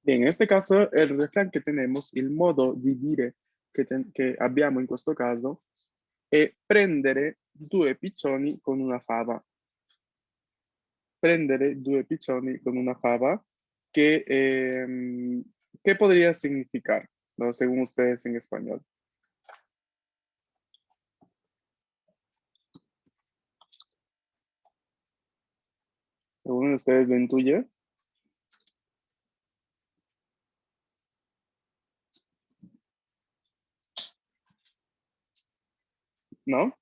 Bien, in este caso il refrán che tenemos, il modo di dire che abbiamo in questo caso è prendere due piccioni con una fava. Prendere due piccioni con una fava, que, ¿qué podría significar, ¿no? Según ustedes en español? ¿Alguno de ustedes lo intuye? ¿No?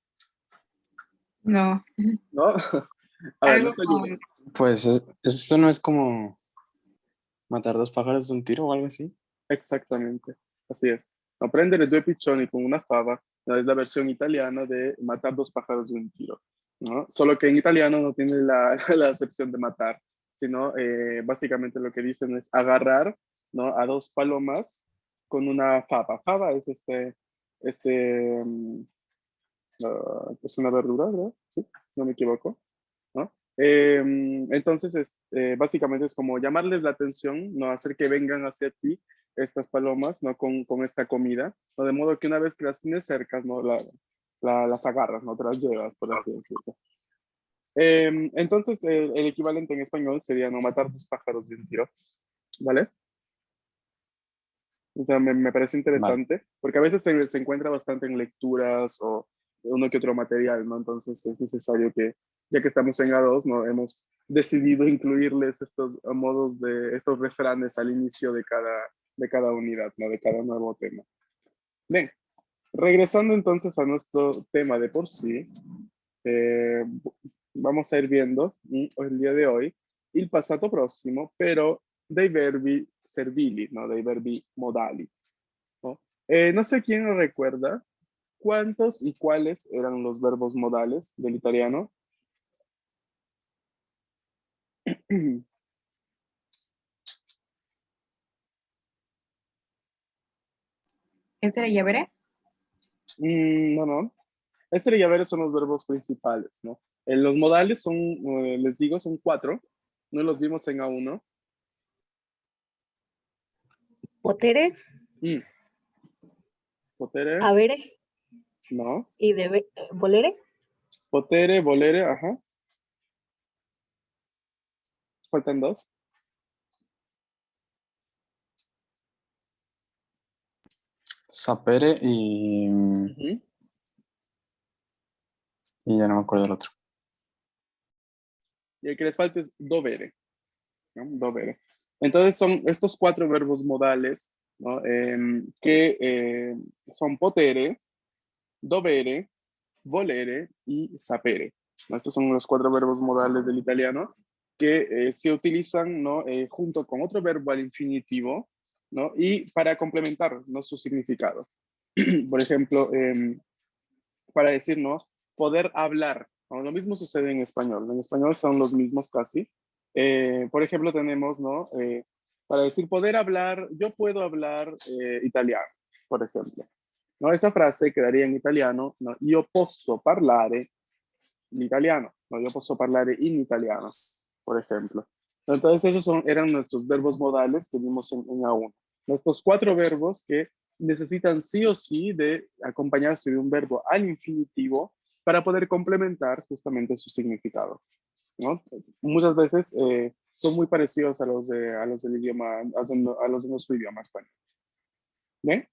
No. ¿No? A ver, Algo les ayudo. Pues eso no es como matar dos pájaros de un tiro o algo así. Exactamente, así es. No, prendere due piccioni con una fava, ¿no? Es la versión italiana de matar dos pájaros de un tiro, ¿no? Solo que en italiano no tiene la, la acepción de matar, sino básicamente lo que dicen es agarrar, ¿no? A dos palomas con una fava. Fava es es una verdura, ¿verdad? Sí, si no me equivoco, ¿no? Entonces, básicamente es como llamarles la atención, ¿no? Hacer que vengan hacia ti estas palomas, ¿no? Con esta comida, ¿no? De modo que una vez que las tienes cercas, ¿no? Las agarras, ¿no? Te las llevas, por así decirlo. Entonces, el equivalente en español sería no matar dos pájaros de un tiro, ¿vale? O sea, me parece interesante, porque a veces se encuentra bastante en lecturas o uno que otro material, ¿no? Entonces es necesario que, ya que estamos en A2, ¿no? Hemos decidido incluirles estos modos estos refranes al inicio de cada unidad, ¿no? De cada nuevo tema. Bien, regresando entonces a nuestro tema de por sí, eh, vamos a ir viendo el día de hoy il passato prossimo, pero dei verbi servili, ¿no? Dei verbi modali, ¿no? No sé quién recuerda cuántos y cuáles eran los verbos modales del italiano. ¿Este era ya veré? No, no. Este y haber son los verbos principales, ¿no? Los modales son, les digo, son 4. No los vimos en A1. Potere, Mm. Potere, avere no. y volere. Potere, volere, ajá. Faltan 2. Sapere y ya no me acuerdo el otro. Y el que les falta es dovere, ¿no? Dovere. Entonces son estos 4 verbos modales, ¿no? Que son potere, dovere, volere y sapere. Estos son los 4 verbos modales del italiano que se utilizan, ¿no? Junto con otro verbo al infinitivo, ¿no? Y para complementar, ¿no? Su significado. Por ejemplo, para decir, ¿no? Poder hablar, ¿no? Lo mismo sucede en español. En español son los mismos casi. Por ejemplo, tenemos, ¿no? Para decir poder hablar, yo puedo hablar italiano, por ejemplo. ¿No? Esa frase quedaría en italiano, ¿no? Io posso parlare l'italiano, ¿no? Yo posso parlare in italiano, por ejemplo. Entonces esos eran nuestros verbos modales que vimos en A1. Estos 4 verbos que necesitan sí o sí de acompañarse de un verbo al infinitivo para poder complementar justamente su significado, ¿no? Muchas veces son muy parecidos a los del idioma, a los de nuestro idioma español. ¿Bien?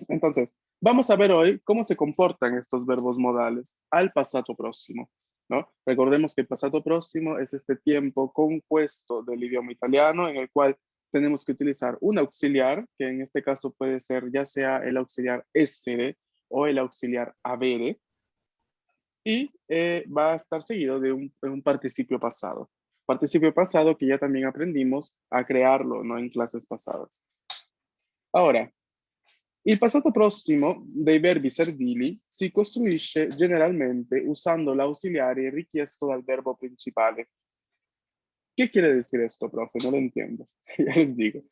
Entonces, vamos a ver hoy cómo se comportan estos verbos modales al pasado próximo, ¿no? Recordemos que el pasado próximo es este tiempo compuesto del idioma italiano en el cual tenemos que utilizar un auxiliar, que en este caso puede ser ya sea el auxiliar essere o el auxiliar avere, y va a estar seguido de un participio pasado. Participio pasado que ya también aprendimos a crearlo, ¿no? En clases pasadas. Ahora, il passato prossimo dei verbi servili si costruisce generalmente usando l'ausiliare richiesto dal verbo principale. ¿Qué quiere decir esto, profe? No lo entiendo. Ya les digo.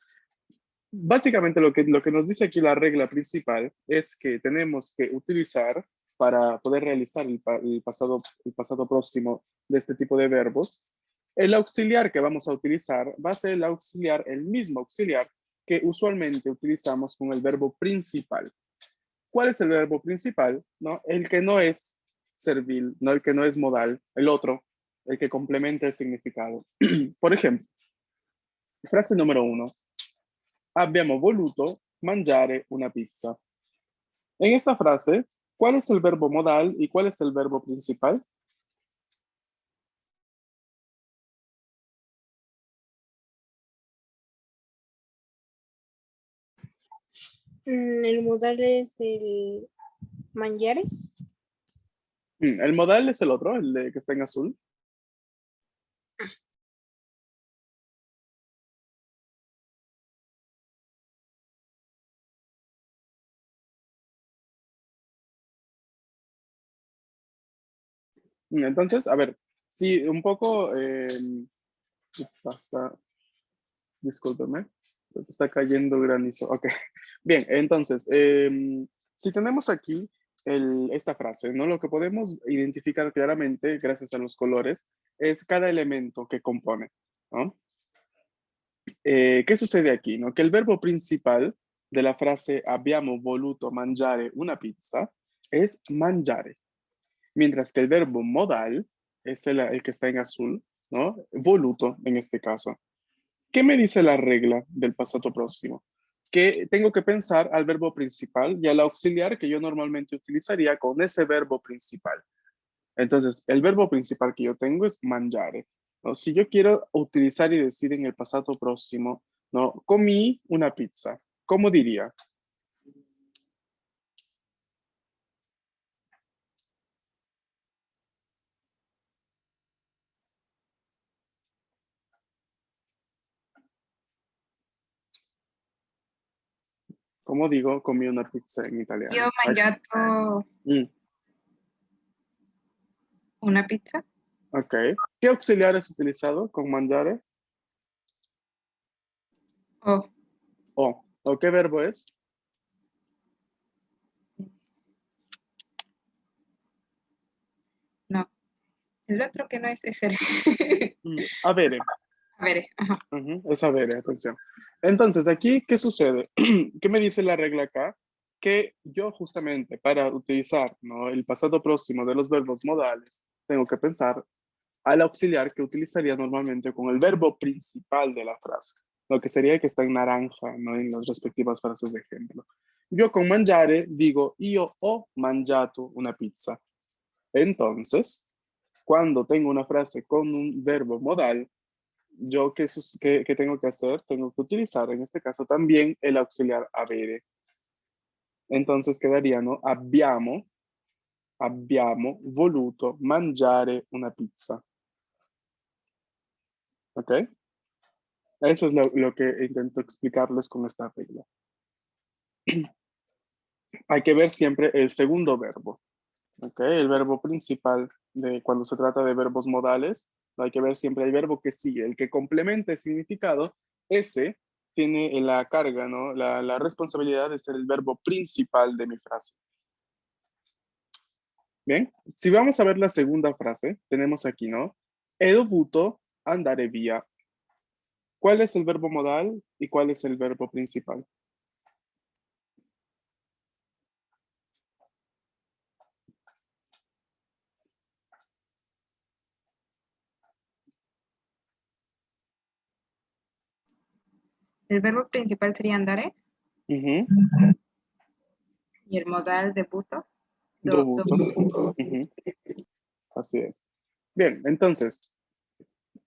Básicamente lo que nos dice aquí la regla principal es que tenemos que utilizar para poder realizar el pasado próximo de este tipo de verbos, el auxiliar que vamos a utilizar va a ser el auxiliar, el mismo auxiliar que usualmente utilizamos con el verbo principal. ¿Cuál es el verbo principal? ¿No? El que no es servil, no el que no es modal, el otro, el que complementa el significado. Por ejemplo, frase número 1. Abbiamo voluto mangiare una pizza. En esta frase, ¿cuál es el verbo modal y cuál es el verbo principal? El modal es el mangiare. El modal es el otro, el de que está en azul. Entonces, a ver, sí, un poco, basta, discúlpeme, está cayendo granizo. Ok, bien, entonces, si tenemos aquí esta frase, ¿no? Lo que podemos identificar claramente, gracias a los colores, es cada elemento que compone, ¿no? ¿Qué sucede aquí, no? Que el verbo principal de la frase abbiamo voluto mangiare una pizza es mangiare, mientras que el verbo modal es el que está en azul, ¿no? Voluto en este caso. ¿Qué me dice la regla del pasado próximo? Que tengo que pensar al verbo principal y al auxiliar que yo normalmente utilizaría con ese verbo principal. Entonces, el verbo principal que yo tengo es mangiare, ¿no? Si yo quiero utilizar y decir en el pasado próximo, ¿no? Comí una pizza. ¿Cómo diría? ¿Cómo digo comí una pizza en italiano? Io ho mangiato Mm, una pizza. ok. ¿Qué auxiliar es utilizado con mangiare? Oh, ¿O qué verbo es? no. El otro que no es ese. Avere. A ver, ajá. Es avere, atención. Entonces, aquí, ¿qué sucede? ¿Qué me dice la regla acá? Que yo justamente para utilizar, ¿no? El pasado próximo de los verbos modales, tengo que pensar al auxiliar que utilizaría normalmente con el verbo principal de la frase, lo que sería el que está en naranja, ¿no? En las respectivas frases de ejemplo. Yo con mangiare digo, io ho mangiato una pizza. Entonces, cuando tengo una frase con un verbo modal, yo ¿qué tengo que hacer? Tengo que utilizar en este caso también el auxiliar avere. Entonces quedaría, ¿no? Abbiamo voluto mangiare una pizza. ¿Ok? Eso es lo que intento explicarles con esta regla. Hay que ver siempre el segundo verbo. ¿Ok? El verbo principal de cuando se trata de verbos modales. Hay que ver siempre el verbo que sigue, el que complementa el significado. Ese tiene la carga, ¿no? La responsabilidad de ser el verbo principal de mi frase. Bien, si vamos a ver la segunda frase, tenemos aquí, ¿no? He dovuto andare via. ¿Cuál es el verbo modal y cuál es el verbo principal? El verbo principal sería andare Ujú, y el modal de buto. dovuto. Ujú, así es. Bien, entonces,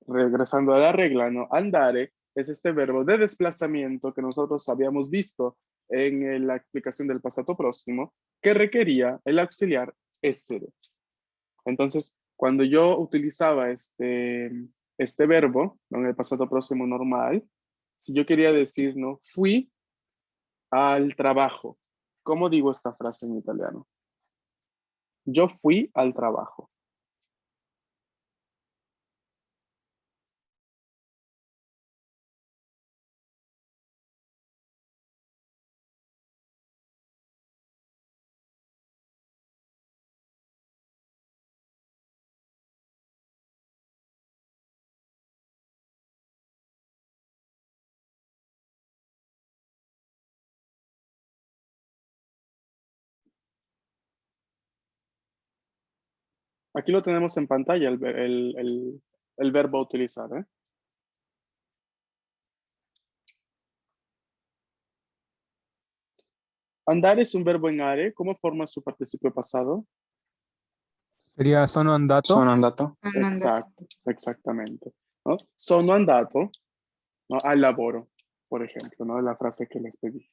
regresando a la regla, ¿no? Andare es este verbo de desplazamiento que nosotros habíamos visto en la explicación del pasado próximo, que requería el auxiliar essere. Entonces, cuando yo utilizaba este verbo, ¿no? En el pasado próximo normal, si yo quería decir, ¿no? Fui al trabajo. ¿Cómo digo esta frase en italiano? Yo fui al trabajo. Aquí lo tenemos en pantalla, el verbo a utilizar, ¿eh? Andare es un verbo en are. ¿Cómo forma su participio pasado? Sería sono andato. Sono andato. Sono andato. Exacto, exactamente. ¿No? Sono andato, ¿no? Al lavoro, por ejemplo, ¿no? La frase que les pedí.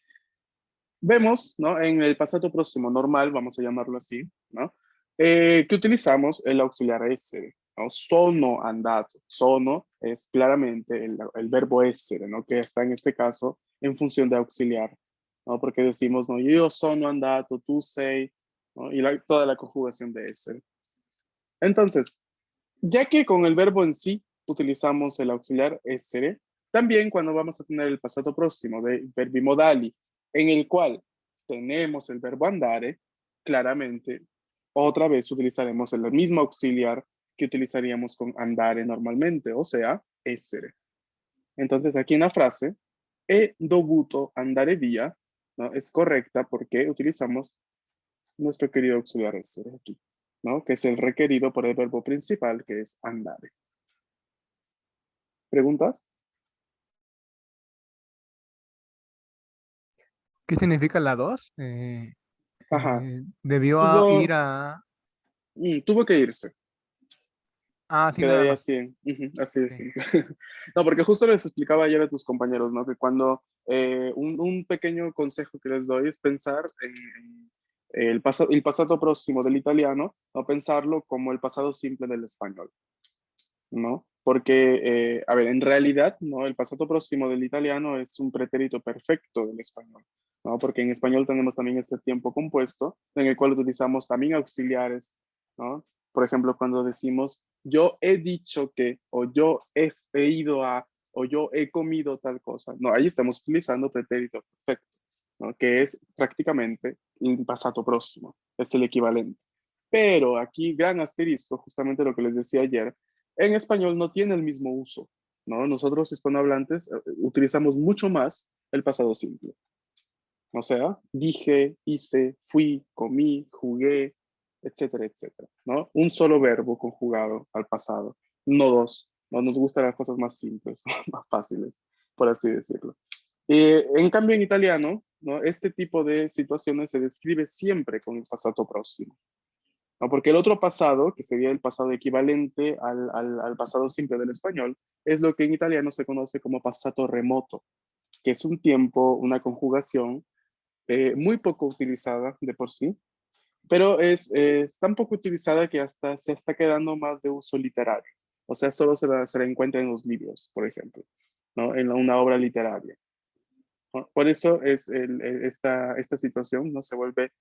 Vemos, ¿no? En el pasado próximo normal, vamos a llamarlo así, ¿no? Que utilizamos el auxiliar essere, ¿no? Sono andato. Sono es claramente el verbo essere, ¿no? Que está en este caso en función de auxiliar, ¿no? Porque decimos, ¿no? Yo sono andato, tú sei, ¿no? Y toda la conjugación de essere. Entonces, ya que con el verbo en sí utilizamos el auxiliar essere, también cuando vamos a tener el pasado próximo de verbi modali, en el cual tenemos el verbo andare, claramente otra vez utilizaremos el mismo auxiliar que utilizaríamos con andare normalmente, o sea, essere. Entonces aquí en la frase, he dovuto andare via, ¿no? Es correcta porque utilizamos nuestro querido auxiliar essere aquí, ¿no? Que es el requerido por el verbo principal, que es andare. ¿Preguntas? ¿Qué significa la 2? Ajá. Debió ir a... Tuvo que irse. Ah, sí, nada Quedaría más. así, así de Ok. simple. No, porque justo les explicaba ayer a tus compañeros, ¿no? Que cuando un pequeño consejo que les doy es pensar en el pasado próximo del italiano, no pensarlo como el pasado simple del español, ¿no? Porque, a ver, en realidad, ¿no? El pasado próximo del italiano es un pretérito perfecto del español, ¿no? Porque en español tenemos también este tiempo compuesto en el cual utilizamos también auxiliares, ¿no? Por ejemplo, cuando decimos yo he dicho que, o yo he ido a, o yo he comido tal cosa. No, ahí estamos utilizando pretérito perfecto, ¿no? Que es prácticamente un pasado próximo, es el equivalente. Pero aquí, gran asterisco, justamente lo que les decía ayer, en español no tiene el mismo uso, ¿no? Nosotros hispanohablantes utilizamos mucho más el pasado simple. O sea, dije, hice, fui, comí, jugué, etcétera, etcétera, ¿no? Un solo verbo conjugado al pasado, no dos. No nos gustan las cosas más simples, más fáciles, por así decirlo. En cambio, en italiano, ¿no? Este tipo de situaciones se describe siempre con el pasado próximo, ¿no? Porque el otro pasado, que sería el pasado equivalente al pasado simple del español, es lo que en italiano se conoce como pasado remoto, que es un tiempo, una conjugación muy poco utilizada de por sí, pero es tan poco utilizada que hasta se está quedando más de uso literario. O sea, solo se la encuentra en los libros, por ejemplo, ¿no? En una obra literaria, ¿no? Por eso esta situación, ¿no? Se vuelve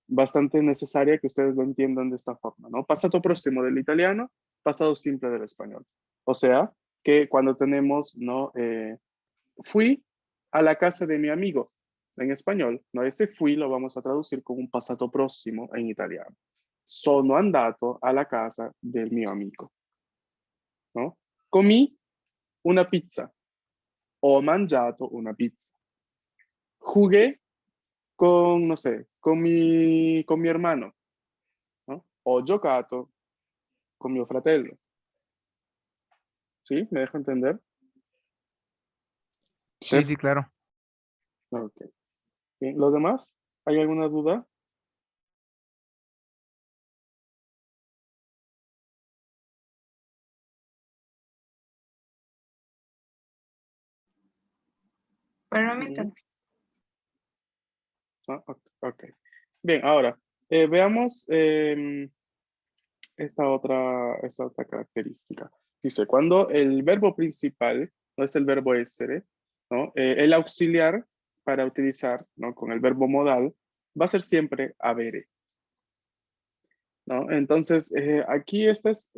bastante necesaria que ustedes lo entiendan de esta forma, ¿no? Pasado próximo del italiano, pasado simple del español. O sea, que cuando tenemos, ¿no? Fui a la casa de mi amigo en español, ¿no? Ese fui lo vamos a traducir con un pasado próximo en italiano. Sono andato a la casa del mio amico, ¿no? Comí una pizza. Ho mangiato una pizza. Jugué con, no sé, con mi hermano, ¿no? Ho giocato con mio fratello. ¿Sí? ¿Me dejo entender? Sí. Sí, sí, claro. Ok. Bien, ¿los demás? ¿Hay alguna duda? Permítame. Ah, ok. Bien, ahora, veamos esta otra característica. Dice, cuando el verbo principal no es el verbo essere, ¿no? El auxiliar para utilizar, ¿no? Con el verbo modal va a ser siempre avere, ¿no? Entonces, aquí este es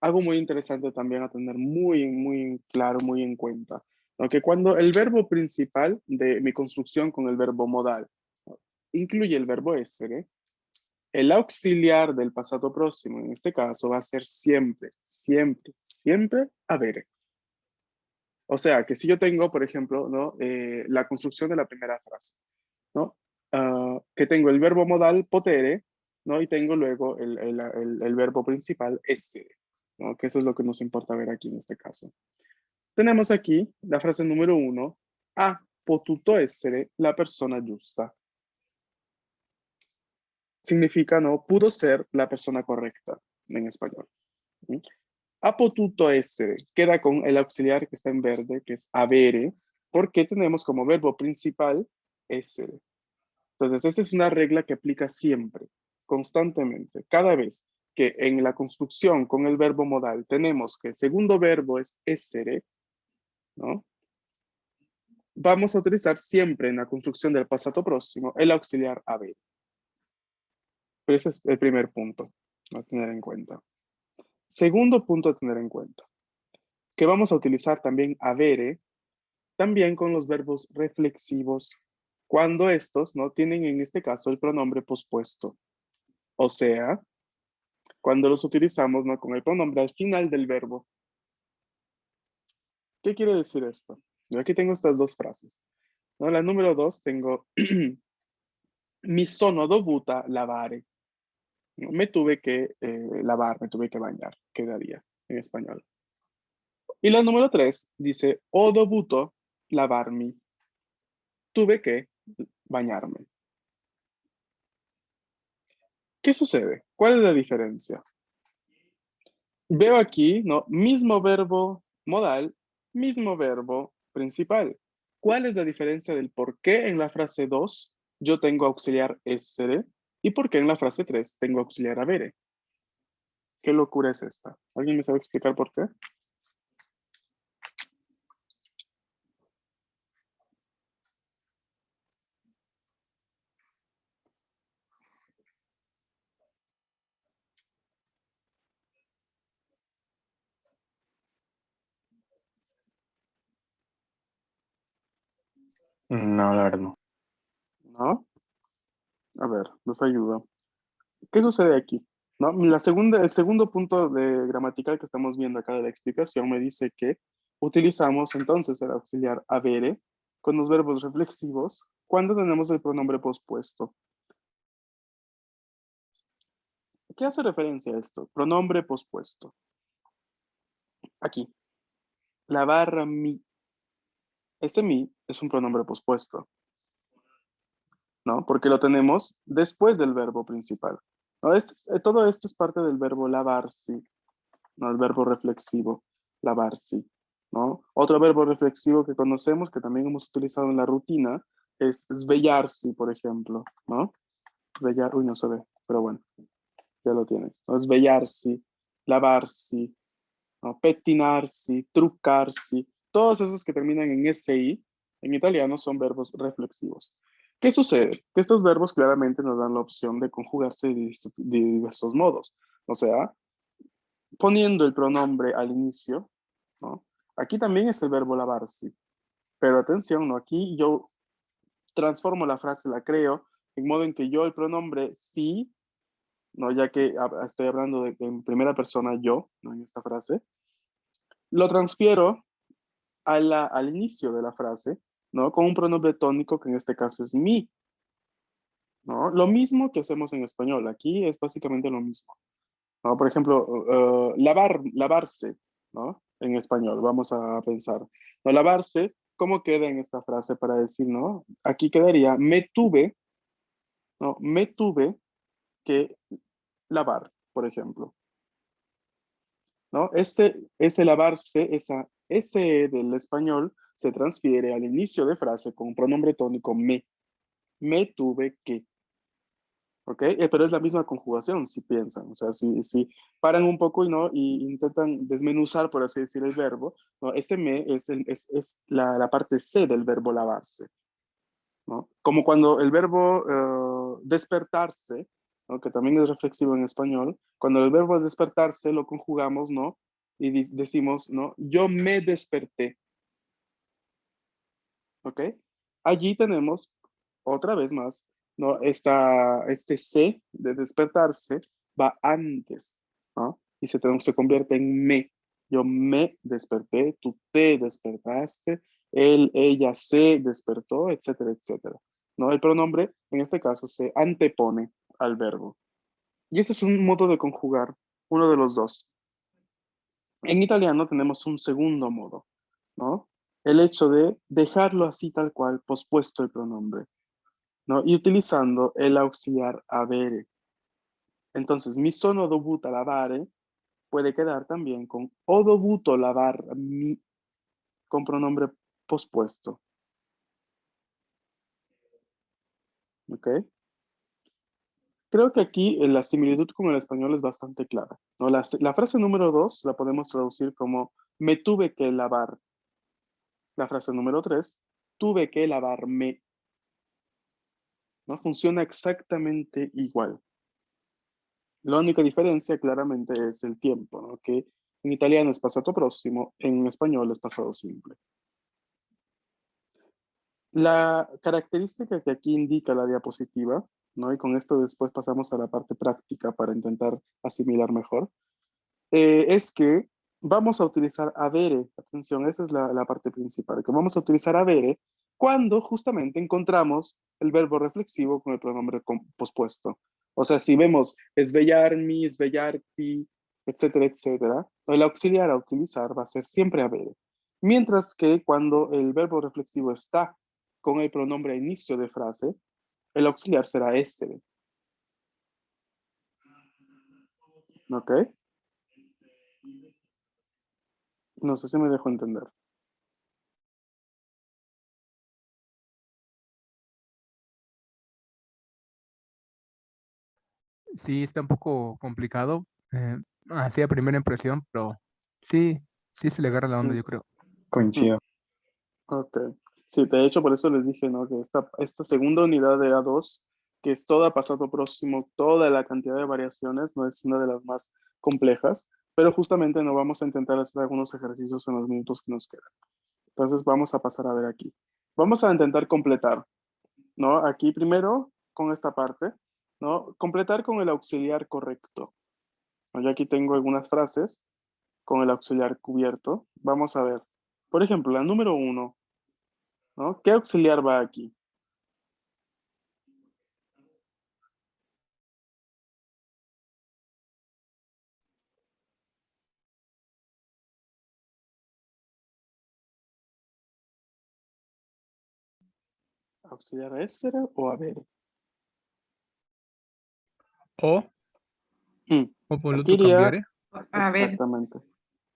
algo muy interesante también a tener muy claro, muy en cuenta, ¿no? Que cuando el verbo principal de mi construcción con el verbo modal, ¿no? Incluye el verbo essere, el auxiliar del pasado próximo, en este caso, va a ser siempre avere. O sea, que si yo tengo, por ejemplo, ¿no? La construcción de la primera frase, ¿no? Que tengo el verbo modal potere, ¿no? Y tengo luego el verbo principal essere, ¿no? Que eso es lo que nos importa ver aquí en este caso. Tenemos aquí la frase número 1, ha potuto essere la persona giusta. Significa, ¿no? Pudo ser la persona correcta en español. ¿Sí? Ha potuto essere, queda con el auxiliar que está en verde, que es avere, porque tenemos como verbo principal essere. Entonces, esa es una regla que aplica siempre, constantemente. Cada vez que en la construcción con el verbo modal tenemos que el segundo verbo es essere, ¿no? Vamos a utilizar siempre en la construcción del pasado próximo el auxiliar avere. Pero ese es el primer punto a tener en cuenta. Segundo punto a tener en cuenta, que vamos a utilizar también avere, también con los verbos reflexivos, cuando estos no tienen en este caso el pronombre pospuesto. O sea, cuando los utilizamos ¿no? con el pronombre al final del verbo. ¿Qué quiere decir esto? Yo aquí tengo estas dos frases. ¿No? La número 2 tengo mi sono dovuta lavare. ¿No? Me tuve que lavar, me tuve que bañar, quedaría en español. Y la número 3 dice ho dovuto lavarmi. Tuve que bañarme. ¿Qué sucede? ¿Cuál es la diferencia? Veo aquí, ¿no? Mismo verbo modal, mismo verbo principal. ¿Cuál es la diferencia del por qué en la frase 2 yo tengo auxiliar essere y por qué en la frase 3 tengo auxiliar avere? ¿Qué locura es esta? ¿Alguien me sabe explicar por qué? No, la verdad no. ¿No? A ver, nos ayuda. ¿Qué sucede aquí? ¿No? El segundo punto de gramatical que estamos viendo acá de la explicación me dice que utilizamos entonces el auxiliar avere con los verbos reflexivos cuando tenemos el pronombre pospuesto. ¿Qué hace referencia a esto? Pronombre pospuesto. Aquí. La barra mi. Ese mi es un pronombre pospuesto, ¿no? Porque lo tenemos después del verbo principal. ¿No? Todo esto es parte del verbo lavarsi, ¿no? El verbo reflexivo, lavarsi, ¿no? Otro verbo reflexivo que conocemos, que también hemos utilizado en la rutina, es svegliarsi, por ejemplo, ¿no? Uy, no se ve, pero bueno, ya lo tienen. ¿No? Svegliarsi, lavarsi, ¿no? Pettinarsi, truccarsi, todos esos que terminan en SI, en italiano son verbos reflexivos. ¿Qué sucede? Que estos verbos claramente nos dan la opción de conjugarse de diversos modos. O sea, poniendo el pronombre al inicio, ¿no? Aquí también es el verbo lavarsi. Pero atención, ¿no? Aquí yo transformo la frase, la creo, en modo en que yo el pronombre sí, ¿no? Ya que estoy hablando en primera persona yo, ¿no? En esta frase, lo transfiero al inicio de la frase, ¿no? Con un pronombre tónico que en este caso es mi, ¿no? Lo mismo que hacemos en español, aquí es básicamente lo mismo, ¿no? Por ejemplo, lavarse, ¿no? En español, vamos a pensar, ¿no? Lavarse, ¿cómo queda en esta frase para decir, ¿no? Aquí quedaría, me tuve, ¿no? Me tuve que lavar, por ejemplo, ¿no? Ese lavarse, ese del español se transfiere al inicio de frase con un pronombre tónico me tuve que, ¿ok? Pero es la misma conjugación, si piensan, o sea, si paran un poco y intentan desmenuzar, por así decir, el verbo, ¿no? Ese me es la parte C del verbo lavarse, ¿no? Como cuando el verbo despertarse, ¿no? Que también es reflexivo en español, cuando el verbo despertarse lo conjugamos, ¿no? Y decimos, ¿no? Yo me desperté, ¿ok? Allí tenemos, otra vez más, ¿no? Este C de despertarse va antes, ¿no? Y se convierte en me. Yo me desperté, tú te despertaste, él, ella se despertó, etcétera, etcétera. ¿No? El pronombre, en este caso, se antepone al verbo. Y ese es un modo de conjugar, uno de los dos. En italiano tenemos un segundo modo, ¿no? El hecho de dejarlo así tal cual, pospuesto el pronombre, ¿no? Y utilizando el auxiliar avere. Entonces, mi sono dovuta lavare puede quedar también con ho dovuto lavarmi con pronombre pospuesto. ¿Ok? Creo que aquí la similitud con el español es bastante clara, ¿no? La frase número 2 la podemos traducir como me tuve que lavar. La frase número 3, tuve que lavarme, ¿no? Funciona exactamente igual. La única diferencia claramente es el tiempo, ¿no? Que en italiano es pasado próximo, en español es pasado simple. La característica que aquí indica la diapositiva, ¿no? Y con esto después pasamos a la parte práctica para intentar asimilar mejor, es que vamos a utilizar avere, atención, esa es la parte principal, que vamos a utilizar avere cuando justamente encontramos el verbo reflexivo con el pronombre pospuesto. O sea, si vemos svegliarmi, svegliarti, etcétera, etcétera, el auxiliar a utilizar va a ser siempre avere. Mientras que cuando el verbo reflexivo está con el pronombre a inicio de frase, el auxiliar será essere. ¿Ok? No sé si me dejo entender. Sí, está un poco complicado. Así a primera impresión, pero sí, sí se le agarra la onda, yo creo. Coincido. Ok. Sí, de hecho, por eso les dije, ¿no? Que esta segunda unidad de A2, que es toda pasado próximo, toda la cantidad de variaciones, no es una de las más complejas, pero justamente no vamos a intentar hacer algunos ejercicios en los minutos que nos quedan. Entonces vamos a pasar a ver aquí. Vamos a intentar completar, ¿no? Aquí primero, con esta parte, ¿no? Completar con el auxiliar correcto. Yo aquí tengo algunas frases con el auxiliar cubierto. Vamos a ver. Por ejemplo, la número 1, ¿no? ¿Qué auxiliar va aquí? ¿Auxiliar essere o avere? O, Mm, o Aquí voluto iría cambiare. A ver, exactamente,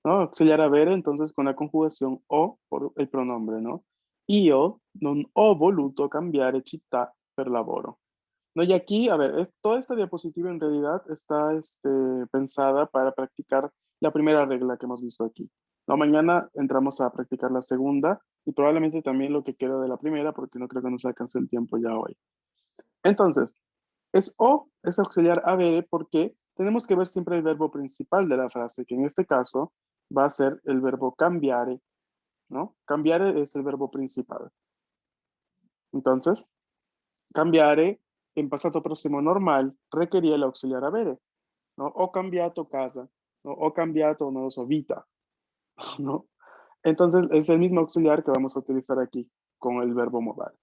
¿no? Auxiliar avere, entonces con la conjugación o por el pronombre, ¿no? Io non ho voluto cambiare città per lavoro. No, y aquí, a ver, toda esta diapositiva en realidad está pensada para practicar la primera regla que hemos visto aquí. No, mañana entramos a practicar la segunda y probablemente también lo que queda de la primera, porque no creo que nos alcance el tiempo ya hoy. Entonces, es auxiliar avere porque tenemos que ver siempre el verbo principal de la frase, que en este caso va a ser el verbo cambiare, ¿no? Cambiare es el verbo principal. Entonces, cambiare en pasado próximo normal requería el auxiliar avere, ¿no? Ho cambiato casa, ¿no? Ho cambiato, no lo so, vita, ¿no? Entonces, es el mismo auxiliar que vamos a utilizar aquí con el verbo modal,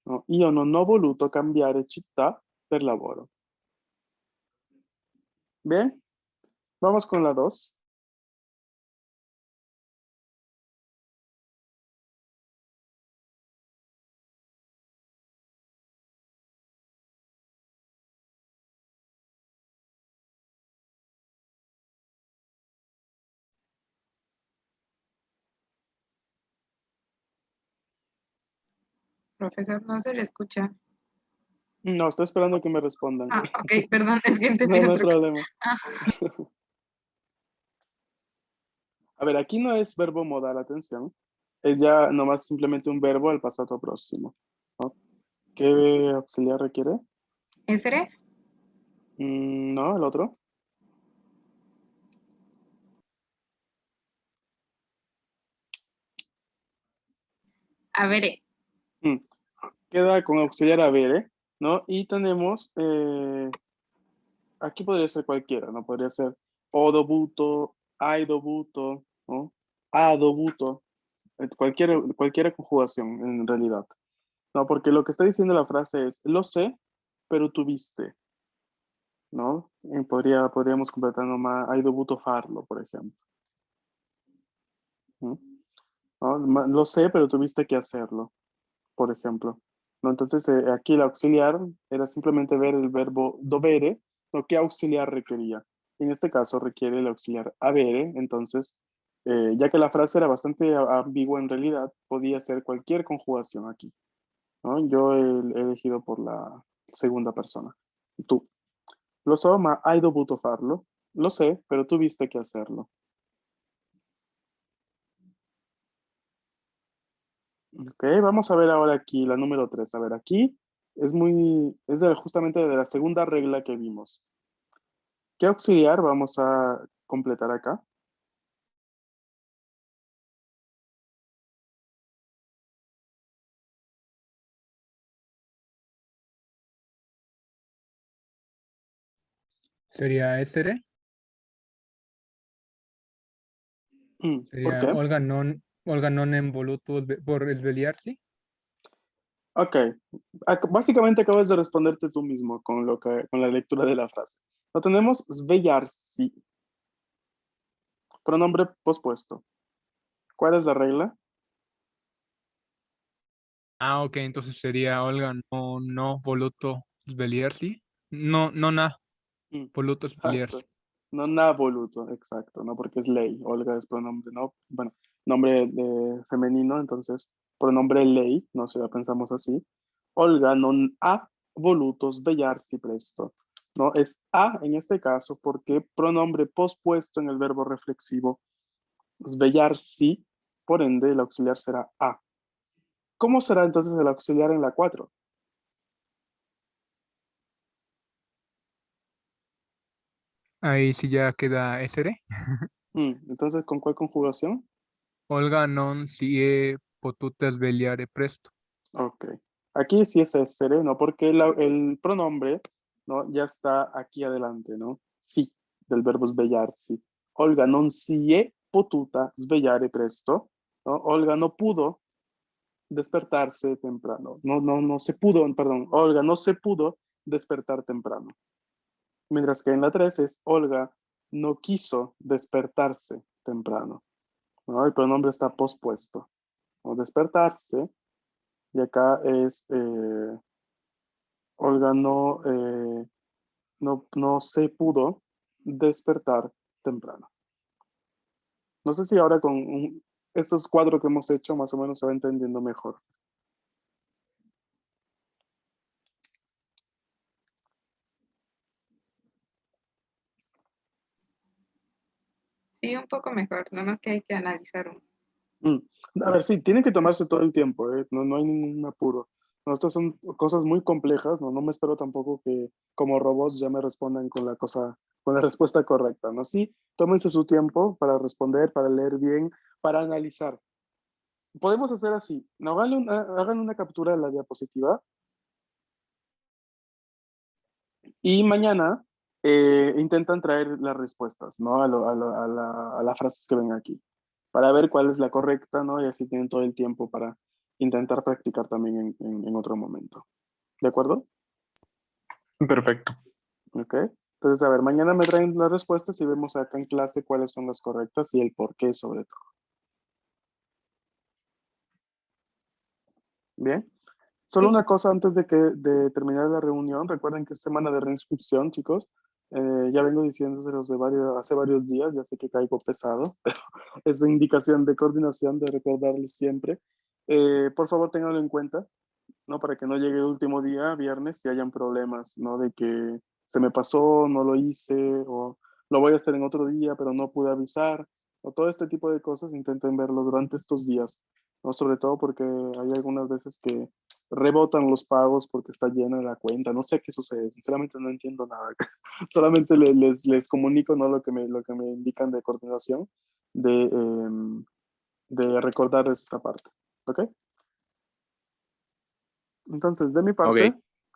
¿no? Io non ho voluto cambiare città per lavoro. Bien, vamos con la 2. profesor, no se le escucha. No, estoy esperando que me respondan. Ah, ok, perdón, es que entendí No, no hay otra cosa. problema. Ah, A ver, aquí no es verbo modal, atención. Es ya nomás simplemente un verbo al pasado próximo, ¿no? ¿Qué auxiliar requiere? ¿Essere? No, el otro. A ver, Mm, Queda con auxiliar avere, ¿no? Y tenemos, aquí podría ser cualquiera, ¿no? Podría ser o dovuto, hai dovuto, ¿no? Ha dovuto, cualquier conjugación en realidad. No, porque lo que está diciendo la frase es, lo sé, pero tuviste. ¿no? Podríamos completar nomás, hai dovuto farlo, por ejemplo. ¿Mm? ¿No? Lo sé, pero tuviste que hacerlo, por ejemplo. ¿No? Entonces, aquí el auxiliar era simplemente ver el verbo dovere, lo que auxiliar requería. En este caso requiere el auxiliar avere, entonces, ya que la frase era bastante ambigua en realidad, podía ser cualquier conjugación aquí, ¿no? Yo he elegido por la segunda persona. Tú. Lo so, ma hai dovuto farlo. Lo sé, pero tuviste que hacerlo. Ok, vamos a ver ahora aquí la número 3. A ver, aquí justamente de la segunda regla que vimos. ¿Qué auxiliar vamos a completar acá? Sería essere. ¿Por Sería qué? Olga non è voluto por svegliarsi. Ok, básicamente acabas de responderte tú mismo con la lectura de la frase. Lo tenemos svegliarsi, pronombre pospuesto. ¿Cuál es la regla? Ah, ok, entonces sería Olga no voluto svegliarsi. No, non ha Mm, voluto svegliarsi. Exacto. Non ha voluto, exacto, ¿no? Porque es lei. Olga es pronombre, ¿no? Bueno, nombre femenino, entonces pronombre lei, ¿no? Si la pensamos así. Olga non ha voluto svegliarsi presto, ¿no? Es ha en este caso porque pronombre pospuesto en el verbo reflexivo svegliarsi, por ende el auxiliar será a. ¿Cómo será entonces el auxiliar en la 4? Ahí sí ya queda essere. Entonces, ¿con cuál conjugación? Olga non si è potuta svegliare presto. Ok. Aquí sí es essere, ¿no? Porque el pronombre, ¿no? Ya está aquí adelante, ¿no? Sí, del verbo svegliarsi. Olga non si è potuta svegliare presto, ¿no? Olga no pudo despertarse temprano. No se pudo, perdón. Olga no se pudo despertar temprano. Mientras que en la 3 es Olga no quiso despertarse temprano, ¿no? El pronombre está pospuesto. ¿No? Despertarse. Y acá es Olga no se pudo despertar temprano. No sé si ahora con estos cuatro que hemos hecho más o menos se va entendiendo mejor. Sí, un poco mejor, nada más que hay que analizar uno. A ver, sí, tiene que tomarse todo el tiempo, ¿eh? No hay ningún apuro. No, estas son cosas muy complejas, ¿no? No me espero tampoco que como robots ya me respondan con la respuesta correcta, ¿no? Sí, tómense su tiempo para responder, para leer bien, para analizar. Podemos hacer así, ¿no? Hagan una captura de la diapositiva y mañana intentan traer las respuestas, ¿no? A las frases que ven aquí, para ver cuál es la correcta, ¿no? Y así tienen todo el tiempo para intentar practicar también en otro momento. ¿De acuerdo? Perfecto. ¿Ok? Entonces, a ver, mañana me traen las respuestas y vemos acá en clase cuáles son las correctas y el por qué sobre todo. Bien. Solo Sí, una cosa antes de terminar la reunión. Recuerden que es semana de reinscripción, chicos. Ya vengo diciéndoselos hace varios días, ya sé que caigo pesado, pero es indicación de coordinación de recordarles siempre. Por favor, ténganlo en cuenta, ¿no? Para que no llegue el último día, viernes, y hayan problemas, ¿no? De que se me pasó, no lo hice, o lo voy a hacer en otro día, pero no pude avisar, o todo este tipo de cosas, intenten verlo durante estos días, ¿no? Sobre todo porque hay algunas veces que rebotan los pagos porque está llena la cuenta, no sé qué sucede, sinceramente no entiendo nada. Solamente les comunico, ¿no? Lo que me indican de coordinación, de recordarles esta parte, ¿ok? Entonces, de mi parte, Ok.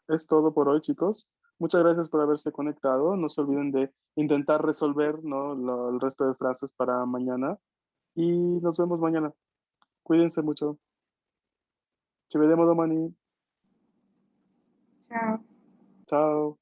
es todo por hoy, chicos. Muchas gracias por haberse conectado. No se olviden de intentar resolver, ¿no? El resto de frases para mañana. Y nos vemos mañana. Cuídense mucho. Ci vediamo domani. chao. Chao.